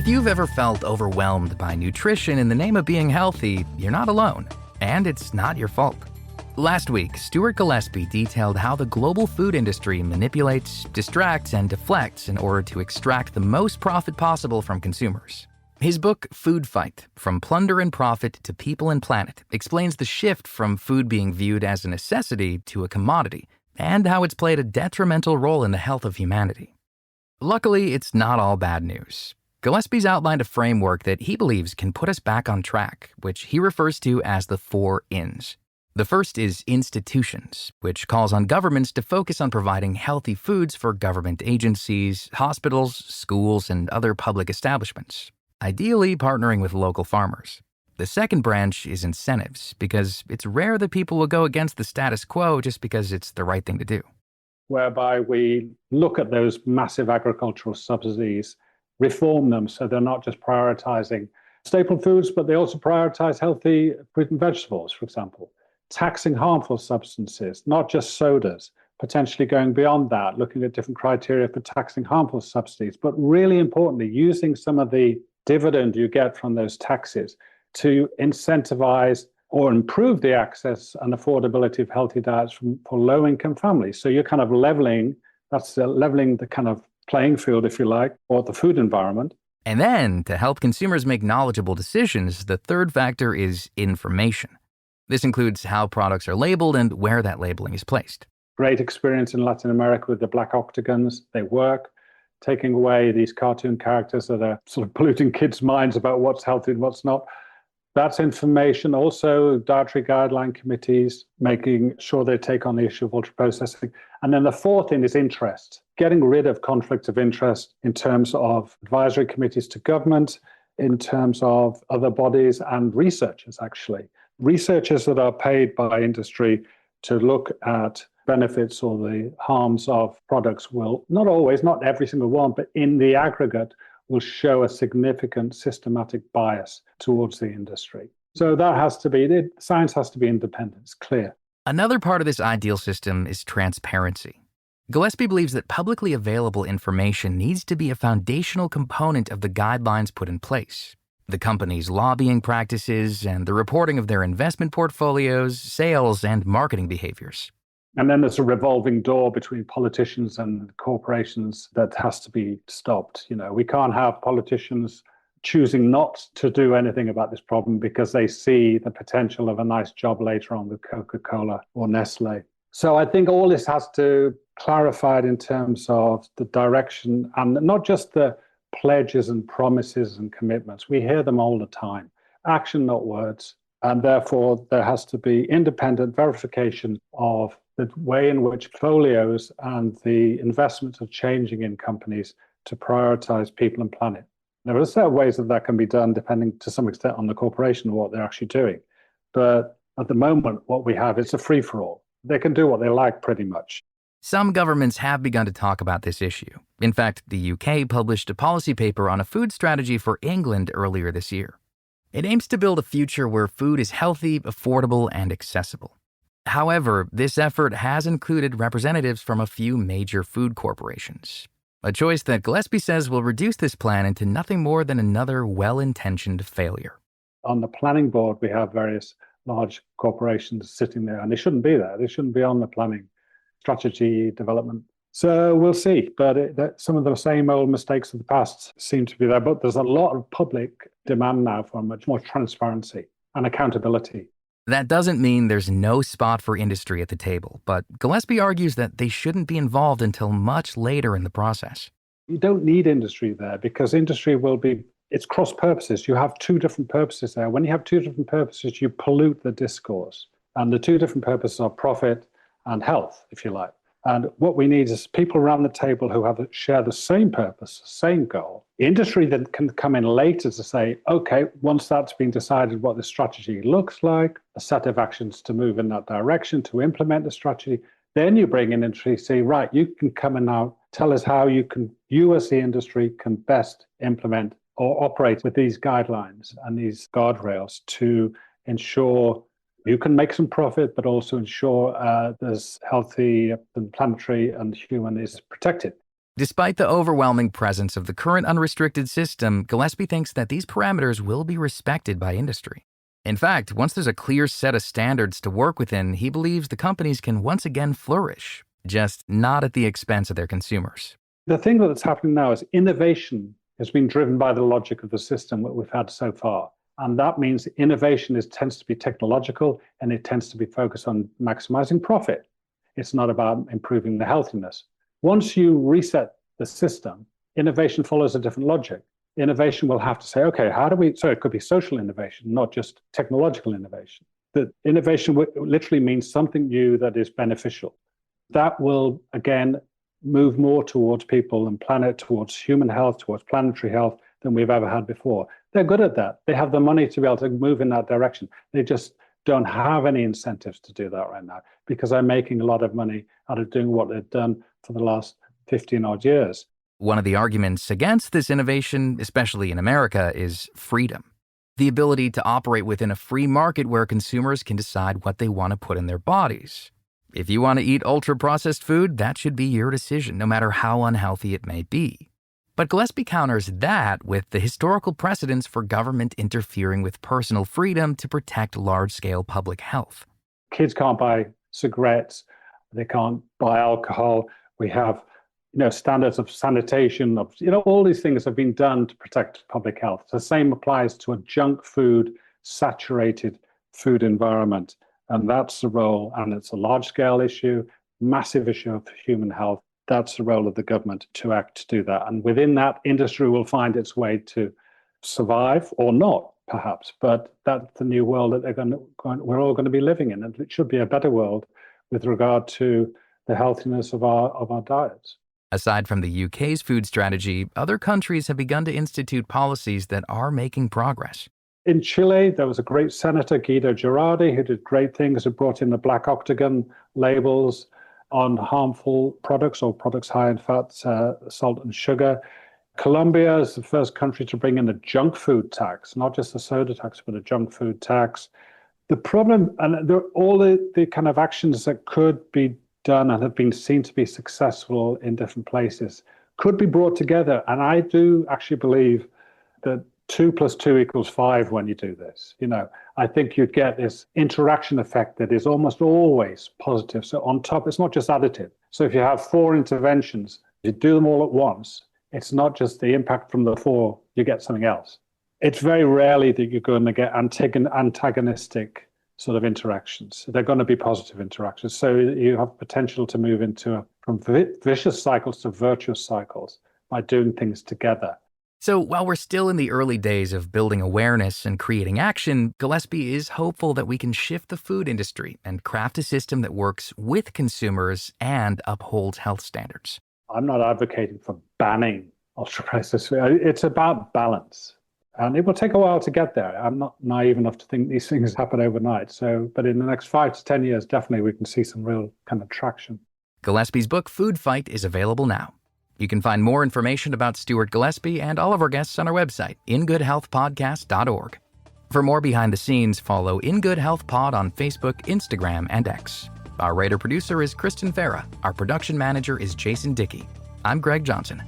If you've ever felt overwhelmed by nutrition in the name of being healthy, you're not alone, and it's not your fault. Last week, Stuart Gillespie detailed how the global food industry manipulates, distracts, and deflects in order to extract the most profit possible from consumers. His book, Food Fight: From Plunder and Profit to People and Planet, explains the shift from food being viewed as a necessity to a commodity, and how it's played a detrimental role in the health of humanity. Luckily, it's not all bad news. Gillespie's outlined a framework that he believes can put us back on track, which he refers to as the 4 Ins. The first is institutions, which calls on governments to focus on providing healthy foods for government agencies, hospitals, schools, and other public establishments, ideally partnering with local farmers. The second branch is incentives, because it's rare that people will go against the status quo just because it's the right thing to do. Whereby we look at those massive agricultural subsidies, reform them so they're not just prioritizing staple foods, but they also prioritize healthy fruit and vegetables, for example. Taxing harmful substances, not just sodas, potentially going beyond that, looking at different criteria for taxing harmful subsidies, but really importantly, using some of the dividend you get from those taxes to incentivize or improve the access and affordability of healthy diets for low-income families. So you're kind of leveling the kind of playing field, if you like, or the food environment. And then, to help consumers make knowledgeable decisions, the third factor is information. This includes how products are labeled and where that labeling is placed. Great experience in Latin America with the black octagons. They work, taking away these cartoon characters that are sort of polluting kids' minds about what's healthy and what's not. That's information. Also, dietary guideline committees, making sure they take on the issue of ultra-processing. And then the fourth thing is interest, getting rid of conflicts of interest in terms of advisory committees to government, in terms of other bodies and researchers, actually. Researchers that are paid by industry to look at benefits or the harms of products will, not always, not every single one, but in the aggregate, will show a significant systematic bias towards the industry. So that has to be, science has to be independent, it's clear. Another part of this ideal system is transparency. Gillespie believes that publicly available information needs to be a foundational component of the guidelines put in place. The company's lobbying practices and the reporting of their investment portfolios, sales, and marketing behaviors. And then there's a revolving door between politicians and corporations that has to be stopped. You know, we can't have politicians choosing not to do anything about this problem because they see the potential of a nice job later on with Coca-Cola or Nestle. So I think all this has to clarify it in terms of the direction and not just the pledges and promises and commitments. We hear them all the time. Action, not words. And therefore, there has to be independent verification of the way in which portfolios and the investments are changing in companies to prioritize people and planet. There are certain ways that can be done depending to some extent on the corporation or what they're actually doing. But at the moment, what we have is a free-for-all. They can do what they like pretty much. Some governments have begun to talk about this issue. In fact, the UK published a policy paper on a food strategy for England earlier this year. It aims to build a future where food is healthy, affordable, and accessible. However, this effort has included representatives from a few major food corporations, a choice that Gillespie says will reduce this plan into nothing more than another well-intentioned failure. On the planning board, we have various large corporations sitting there, and they shouldn't be there. They shouldn't be on the planning strategy development. So we'll see, but some of the same old mistakes of the past seem to be there, but there's a lot of public demand now for much more transparency and accountability. That doesn't mean there's no spot for industry at the table, but Gillespie argues that they shouldn't be involved until much later in the process. You don't need industry there because industry it's cross purposes. You have two different purposes there. When you have two different purposes, you pollute the discourse. And the two different purposes are profit and health, if you like. And what we need is people around the table who share the same purpose, the same goal. Industry then can come in later to say, okay, once that's been decided what the strategy looks like, a set of actions to move in that direction, to implement the strategy, then you bring in industry, say, right, you can come in now, tell us how you as the industry can best implement or operate with these guidelines and these guardrails to ensure you can make some profit, but also ensure there's healthy and planetary and human is protected. Despite the overwhelming presence of the current unrestricted system, Gillespie thinks that these parameters will be respected by industry. In fact, once there's a clear set of standards to work within, he believes the companies can once again flourish, just not at the expense of their consumers. The thing that's happening now is innovation has been driven by the logic of the system that we've had so far. And that means innovation tends to be technological and it tends to be focused on maximizing profit. It's not about improving the healthiness. Once you reset the system, innovation follows a different logic. Innovation will have to say, okay, it could be social innovation, not just technological innovation. That innovation literally means something new that is beneficial. That will, again, move more towards people and planet, towards human health, towards planetary health than we've ever had before. They're good at that. They have the money to be able to move in that direction. They just don't have any incentives to do that right now because they're making a lot of money out of doing what they've done for the last 15 odd years. One of the arguments against this innovation, especially in America, is freedom. The ability to operate within a free market where consumers can decide what they want to put in their bodies. If you want to eat ultra-processed food, that should be your decision, no matter how unhealthy it may be. But Gillespie counters that with the historical precedents for government interfering with personal freedom to protect large-scale public health. Kids can't buy cigarettes. They can't buy alcohol. We have standards of sanitation, all these things have been done to protect public health. The same applies to a junk food, saturated food environment. And that's the role, and it's a large-scale issue, massive issue of human health. That's the role of the government to act to do that. And within that, industry will find its way to survive or not, perhaps. But that's the new world that we're all going to be living in. And it should be a better world with regard to the healthiness of our diets. Aside from the UK's food strategy, other countries have begun to institute policies that are making progress. In Chile, there was a great senator, Guido Girardi, who did great things, who brought in the black octagon labels on harmful products or products high in fat, salt and sugar. Colombia is the first country to bring in a junk food tax, not just a soda tax, but a junk food tax. The problem, and all the kind of actions that could be done and have been seen to be successful in different places, could be brought together. And I do actually believe that 2 + 2 = 5 when you do this. I think you'd get this interaction effect that is almost always positive. So on top, it's not just additive. So if you have 4 interventions, you do them all at once, it's not just the impact from the 4, you get something else. It's very rarely that you're going to get antagonistic sort of interactions. They're going to be positive interactions. So you have potential to move from vicious cycles to virtuous cycles by doing things together. So while we're still in the early days of building awareness and creating action, Gillespie is hopeful that we can shift the food industry and craft a system that works with consumers and upholds health standards. I'm not advocating for banning ultra-processed food. It's about balance. And it will take a while to get there. I'm not naive enough to think these things happen overnight. But in the next 5 to 10 years, definitely we can see some real kind of traction. Gillespie's book, Food Fight, is available now. You can find more information about Stuart Gillespie and all of our guests on our website, ingoodhealthpodcast.org. For more behind the scenes, follow In Good Health Pod on Facebook, Instagram, and X. Our writer-producer is Kristen Farah. Our production manager is Jason Dickey. I'm Greg Johnson.